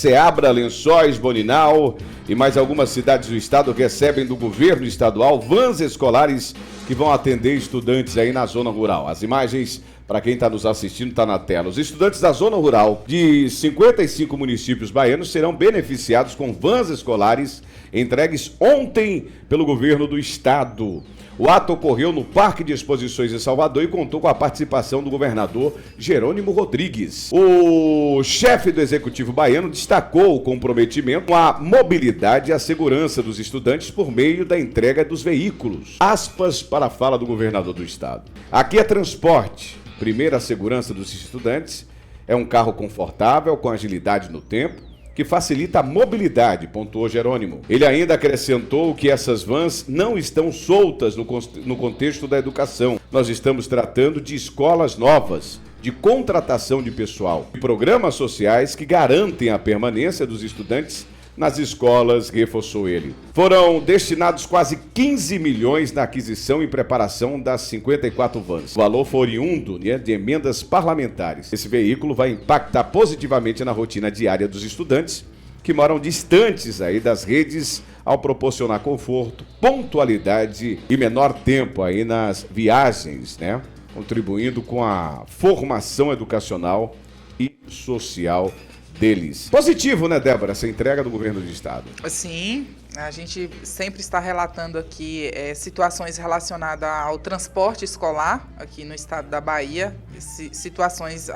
Ceabra, Lençóis, Boninal e mais algumas cidades do estado recebem do governo estadual vans escolares que vão atender estudantes aí na zona rural. As imagens, para quem está nos assistindo, está na tela. Os estudantes da zona rural de 55 municípios baianos serão beneficiados com vans escolares entregues ontem pelo governo do estado. O ato ocorreu no Parque de Exposições de Salvador e contou com a participação do governador Jerônimo Rodrigues. O chefe do Executivo baiano destacou o comprometimento com a mobilidade e a segurança dos estudantes por meio da entrega dos veículos. Aspas para a fala do governador do estado. Aqui é transporte. Primeiro, a segurança dos estudantes. É um carro confortável, com agilidade no tempo, que facilita a mobilidade, pontuou Jerônimo. Ele ainda acrescentou que essas vans não estão soltas no contexto da educação. Nós estamos tratando de escolas novas, de contratação de pessoal, de programas sociais que garantem a permanência dos estudantes nas escolas, reforçou ele. Foram destinados quase 15 milhões na aquisição e preparação das 54 vans. O valor foi oriundo de emendas parlamentares. Esse veículo vai impactar positivamente na rotina diária dos estudantes que moram distantes aí das redes ao proporcionar conforto, pontualidade e menor tempo aí nas viagens, né? Contribuindo com a formação educacional e social deles. Positivo, né, Débora, essa entrega do governo do estado? Sim, a gente sempre está relatando aqui situações relacionadas ao transporte escolar aqui no estado da Bahia, situações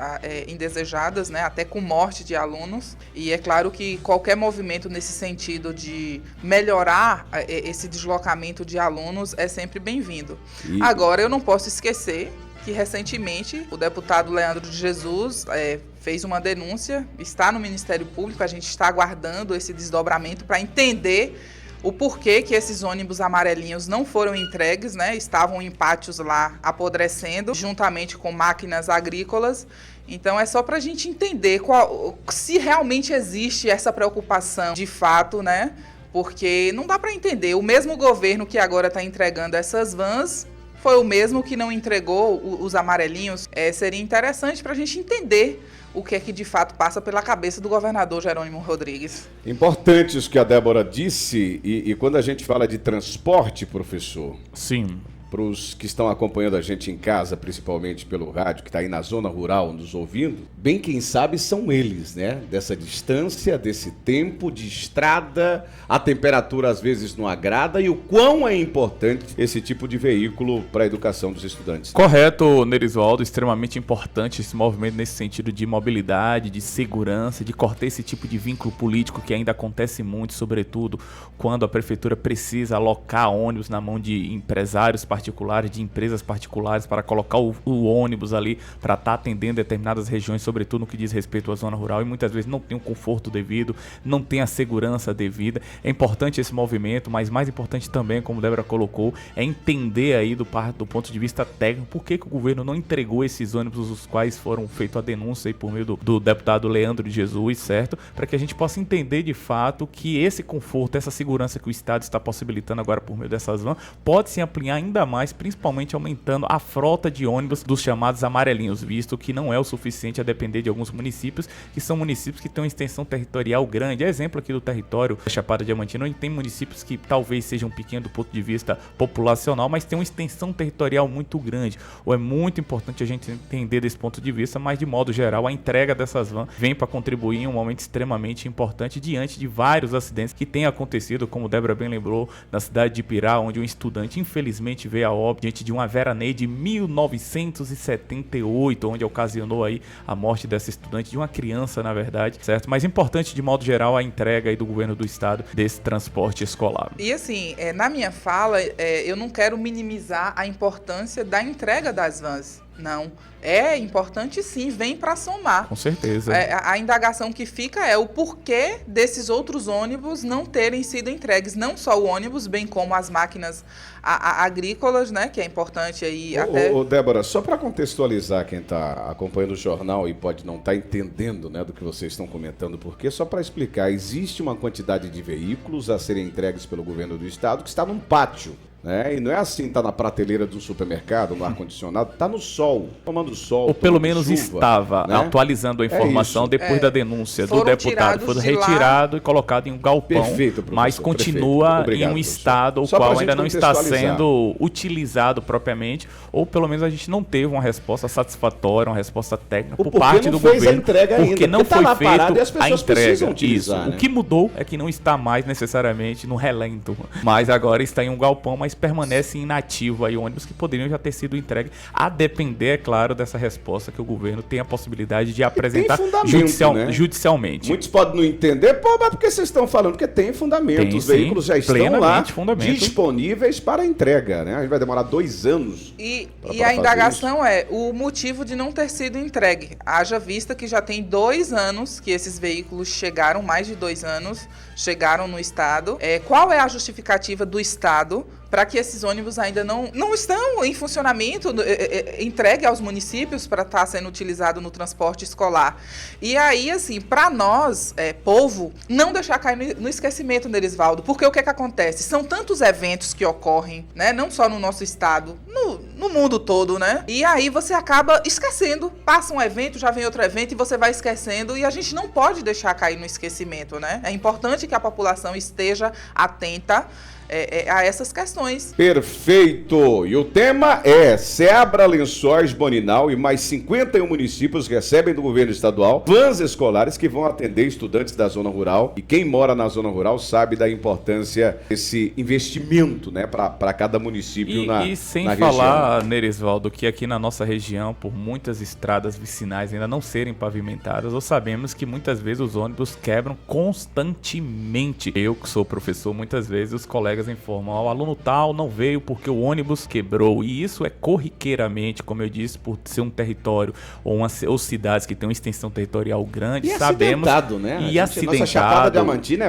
indesejadas, né, até com morte de alunos, e é claro que qualquer movimento nesse sentido de melhorar esse deslocamento de alunos é sempre bem-vindo. Agora, eu não posso esquecer que recentemente o deputado Leandro de Jesus fez uma denúncia, está no Ministério Público, a gente está aguardando esse desdobramento para entender o porquê que esses ônibus amarelinhos não foram entregues, né? Estavam em pátios lá apodrecendo, juntamente com máquinas agrícolas. Então é só para a gente entender se realmente existe essa preocupação de fato, né? Porque não dá para entender. O mesmo governo que agora está entregando essas vans foi o mesmo que não entregou os amarelinhos. Seria interessante para a gente entender o que é que de fato passa pela cabeça do governador Jerônimo Rodrigues. Importante isso que a Débora disse, e quando a gente fala de transporte, professor... Sim. Para os que estão acompanhando a gente em casa, principalmente pelo rádio, que está aí na zona rural nos ouvindo, bem quem sabe são eles, né? Dessa distância, desse tempo de estrada, a temperatura às vezes não agrada e o quão é importante esse tipo de veículo para a educação dos estudantes. Correto, Nerisvaldo, extremamente importante esse movimento nesse sentido de mobilidade, de segurança, de cortar esse tipo de vínculo político que ainda acontece muito, sobretudo quando a prefeitura precisa alocar ônibus na mão de empresários particulares, de empresas particulares, para colocar o ônibus ali para estar atendendo determinadas regiões, sobretudo no que diz respeito à zona rural, e muitas vezes não tem o conforto devido, não tem a segurança devida. É importante esse movimento, mas mais importante também, como Débora colocou, é entender aí do ponto de vista técnico por que o governo não entregou esses ônibus, os quais foram feita a denúncia aí por meio do deputado Leandro de Jesus, certo? Para que a gente possa entender de fato que esse conforto, essa segurança que o Estado está possibilitando agora por meio dessas vans, pode se ampliar ainda mais, principalmente aumentando a frota de ônibus dos chamados amarelinhos, visto que não é o suficiente a depender de alguns municípios, que são municípios que têm uma extensão territorial grande. Exemplo aqui do território da Chapada Diamantina, onde tem municípios que talvez sejam pequenos do ponto de vista populacional, mas tem uma extensão territorial muito grande. Ou é muito importante a gente entender desse ponto de vista, mas de modo geral a entrega dessas vans vem para contribuir em um momento extremamente importante diante de vários acidentes que têm acontecido, como Débora bem lembrou, na cidade de Pirá, onde um estudante infelizmente veio a óbito diante de uma veraneio de 1978, onde ocasionou aí a morte dessa estudante, de uma criança, na verdade, certo? Mas importante, de modo geral, a entrega aí do governo do estado desse transporte escolar. E assim, na minha fala, eu não quero minimizar a importância da entrega das vans. Não. É importante sim, vem para somar. Com certeza. A indagação que fica é o porquê desses outros ônibus não terem sido entregues. Não só o ônibus, bem como as máquinas agrícolas, né? Que é importante aí até... Débora, só para contextualizar quem está acompanhando o jornal e pode não estar entendendo, né, do que vocês estão comentando, porque só para explicar, existe uma quantidade de veículos a serem entregues pelo governo do estado que está num pátio né? E não é assim, tá na prateleira do supermercado, no ar-condicionado, tá no sol, tomando sol. Ou pelo menos chuva, estava, né? atualizando a informação depois da denúncia do deputado. Foi retirado e colocado em um galpão, mas continua em um estado o qual ainda não está sendo utilizado propriamente, ou pelo menos a gente não teve uma resposta satisfatória, uma resposta técnica por parte do governo, porque não foi feita a entrega. Isso. O que mudou é que não está mais necessariamente no relento, mas agora está em um galpão, mas permanece inativo aí ônibus que poderiam já ter sido entregues, a depender, é claro, dessa resposta que o governo tem a possibilidade de apresentar judicialmente. Muitos podem não entender, mas por que vocês estão falando? Porque tem fundamento, os veículos já estão lá disponíveis para entrega, né? A gente vai demorar 2 anos. E a indagação é o motivo de não ter sido entregue. Haja vista que já tem 2 anos que esses veículos chegaram, mais de 2 anos, chegaram no estado. Qual é a justificativa do estado para que esses ônibus ainda não estão em funcionamento, entregue aos municípios para estar sendo utilizado no transporte escolar? E aí, assim, para nós, povo, não deixar cair no esquecimento, Nerisvaldo, porque o que acontece? São tantos eventos que ocorrem, né? Não só no nosso estado, no mundo todo, né? E aí você acaba esquecendo, passa um evento, já vem outro evento e você vai esquecendo, e a gente não pode deixar cair no esquecimento, né? É importante que a população esteja atenta a essas questões. Perfeito! E o tema é Ceabra, Lençóis, Boninal e mais 51 municípios recebem do governo estadual vans escolares que vão atender estudantes da zona rural. E quem mora na zona rural sabe da importância desse investimento, né, para cada município na região. E sem falar, Nerisvaldo, que aqui na nossa região, por muitas estradas vicinais ainda não serem pavimentadas, nós sabemos que muitas vezes os ônibus quebram constantemente. Eu, que sou professor, muitas vezes os colegas informam, o aluno tal não veio porque o ônibus quebrou, e isso é corriqueiramente, como eu disse, por ser um território ou cidades que têm uma extensão territorial grande, sabemos, né? E acidentado,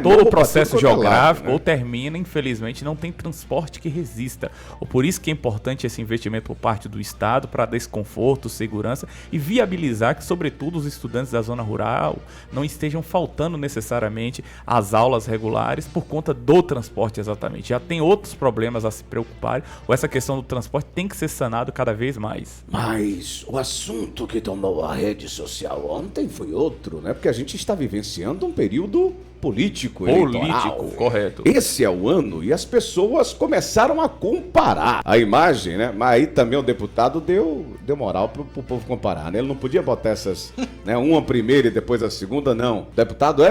todo o processo geográfico, né? Ou termina, infelizmente, não tem transporte que resista. Ou por isso que é importante esse investimento por parte do Estado para desconforto, segurança e viabilizar que, sobretudo, os estudantes da zona rural não estejam faltando necessariamente às aulas regulares por conta do transporte exatamente. Já tem outros problemas a se preocupar, ou essa questão do transporte tem que ser sanado cada vez mais. Mas o assunto que tomou a rede social ontem foi outro, né? Porque a gente está vivenciando um período político, correto. Esse é o ano e as pessoas começaram a comparar a imagem, né? Mas aí também o deputado deu moral pro povo comparar, né? Ele não podia botar essas, né? Uma primeira e depois a segunda, não. O deputado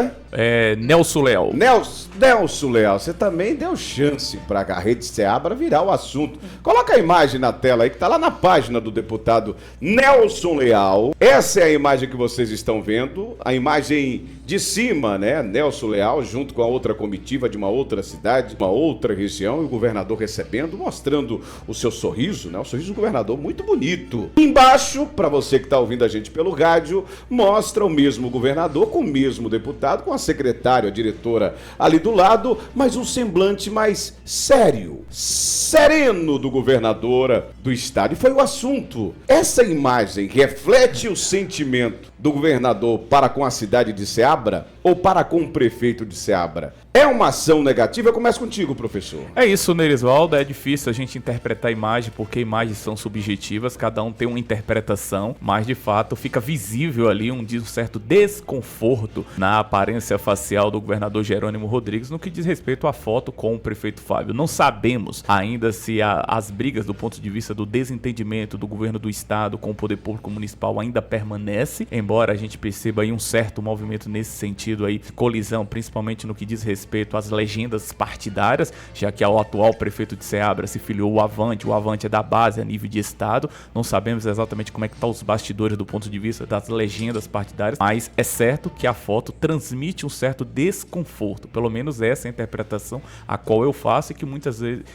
Nelson Leal. Nelson Leal, você também deu chance para a Rede Ceabra virar o assunto. Coloca a imagem na tela aí, que tá lá na página do deputado Nelson Leal. Essa é a imagem que vocês estão vendo, a imagem de cima, né? Nelson Leal, junto com a outra comitiva de uma outra cidade, uma outra região, e o governador recebendo, mostrando o seu sorriso, né? O sorriso do governador muito bonito. Embaixo, para você que está ouvindo a gente pelo rádio, mostra o mesmo governador com o mesmo deputado, com a secretária, a diretora ali do lado, mas um semblante mais sério, sereno do governador do estado. E foi o assunto. Essa imagem reflete o sentimento do governador para com a cidade de Ceabra ou para com o prefeito de Ceabra? É uma ação negativa? Eu começo contigo, professor. É isso, Nerisvaldo. É difícil a gente interpretar a imagem, porque imagens são subjetivas, cada um tem uma interpretação, mas de fato fica visível ali um certo desconforto na aparência facial do governador Jerônimo Rodrigues no que diz respeito à foto com o prefeito Fábio. Não sabemos ainda se as brigas do ponto de vista do desentendimento do governo do estado com o poder público municipal ainda permanece, embora a gente perceba aí um certo movimento nesse sentido aí, colisão, principalmente no que diz respeito às legendas partidárias, já que o atual prefeito de Ceabra se filiou o Avante é da base a nível de estado, não sabemos exatamente como é que estão os bastidores do ponto de vista das legendas partidárias, mas é certo que a foto transmite um certo desconforto, pelo menos essa é a interpretação a qual eu faço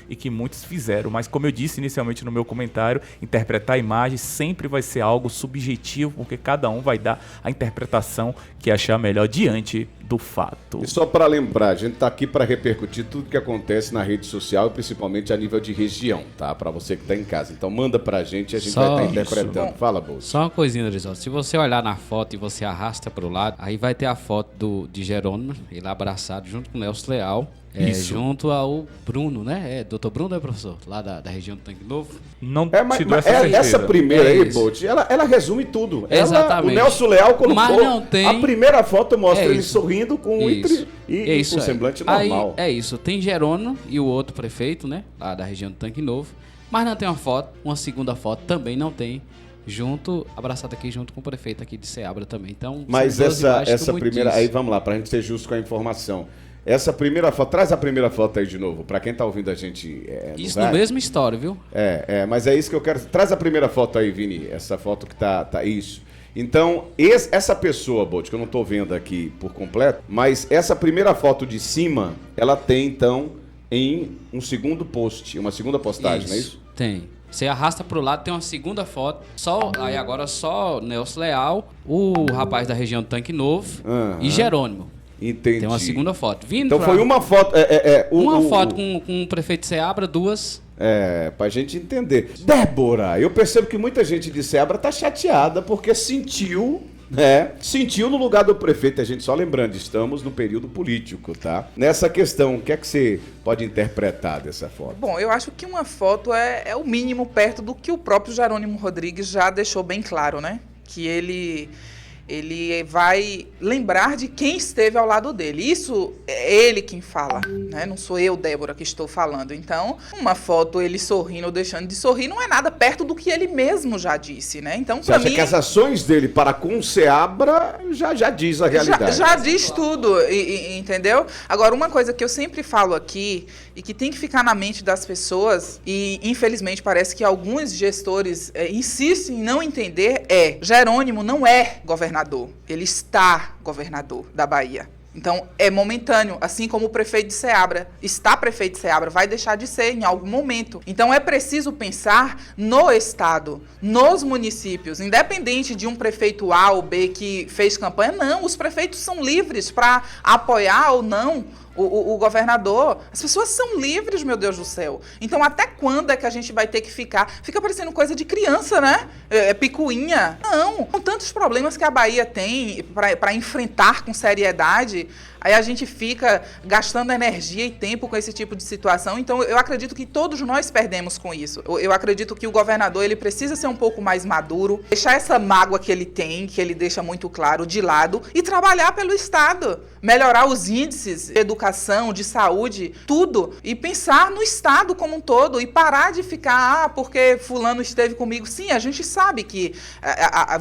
e que muitos fizeram, mas como eu disse inicialmente no meu comentário, interpretar a imagem sempre vai ser algo subjetivo, porque cada um vai dar a interpretação que achar melhor diante do fato. E só para lembrar, a gente está aqui para repercutir tudo que acontece na rede social, principalmente a nível de região, tá? Para você que está em casa. Então manda para a gente vai estar interpretando. Fala, Bolsa. Só uma coisinha, Dorival. Se você olhar na foto e você arrasta para o lado, aí vai ter a foto de Jerônimo, ele abraçado junto com o Nelson Leal. Junto ao Bruno, né? Doutor Bruno, professor? Lá da região do Tanque Novo. Não essa primeira aí, Bolt, ela resume tudo. Exatamente. O Nelson Leal colocou. Mas não tem... A primeira foto mostra ele sorrindo com com semblante normal. Aí, tem Jerônimo e o outro prefeito, né? Lá da região do Tanque Novo. Mas não tem uma segunda foto também não tem. Abraçado aqui junto com o prefeito aqui de Ceabra também. Então, mas essa primeira, aí vamos lá, pra gente ser justo com a informação. Essa primeira foto, traz a primeira foto aí de novo, pra quem tá ouvindo a gente. Isso no mesmo story, viu? Mas é isso que eu quero. Traz a primeira foto aí, Vini, essa foto que tá isso. Então, essa pessoa, Bolt, que eu não tô vendo aqui por completo, mas essa primeira foto de cima, ela tem então em um segundo post, uma segunda postagem, não é isso? Tem. Você arrasta pro lado, tem uma segunda foto. Aí agora só Nelson Leal, o rapaz da região do Tanque Novo e Jerônimo. Entendi. Tem uma segunda foto. Então foi uma foto... uma foto com o prefeito de Ceabra, duas... Pra gente entender. Débora, eu percebo que muita gente de Ceabra tá chateada porque sentiu no lugar do prefeito. A gente só lembrando, estamos no período político, tá? Nessa questão, o que é que você pode interpretar dessa foto? Bom, eu acho que uma foto é o mínimo perto do que o próprio Jerônimo Rodrigues já deixou bem claro, né? Que ele vai lembrar de quem esteve ao lado dele. Isso é ele quem fala, né? Não sou eu, Débora, que estou falando. Então, uma foto ele sorrindo ou deixando de sorrir não é nada perto do que ele mesmo já disse, né? Então, você acha que as ações dele para com Ceabra já diz a realidade? Já diz tudo, entendeu? Agora, uma coisa que eu sempre falo aqui e que tem que ficar na mente das pessoas, e infelizmente parece que alguns gestores insistem em não entender, Jerônimo não é governador. Ele está governador da Bahia. Então, é momentâneo, assim como o prefeito de Ceabra está prefeito de Ceabra, vai deixar de ser em algum momento. Então, é preciso pensar no Estado, nos municípios, independente de um prefeito A ou B que fez campanha. Não, os prefeitos são livres para apoiar ou não o governador. As pessoas são livres, meu Deus do céu. Então, até quando é que a gente vai ter que ficar? Fica parecendo coisa de criança, né? Picuinha. Não. Com tantos problemas que a Bahia tem para enfrentar com seriedade, aí a gente fica gastando energia e tempo com esse tipo de situação. Então, eu acredito que todos nós perdemos com isso. Eu acredito que o governador ele precisa ser um pouco mais maduro, deixar essa mágoa que ele tem, que ele deixa muito claro, de lado, e trabalhar pelo Estado. Melhorar os índices de educação, de saúde, tudo. E pensar no Estado como um todo. E parar de ficar, porque fulano esteve comigo. Sim, a gente sabe que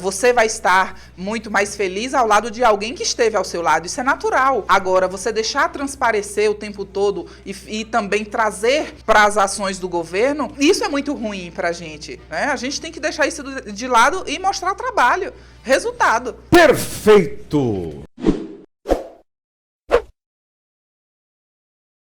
você vai estar muito mais feliz ao lado de alguém que esteve ao seu lado. Isso é natural. Agora, você deixar transparecer o tempo todo e também trazer para as ações do governo, isso é muito ruim para a gente, né? A gente tem que deixar isso de lado e mostrar trabalho, resultado. Perfeito!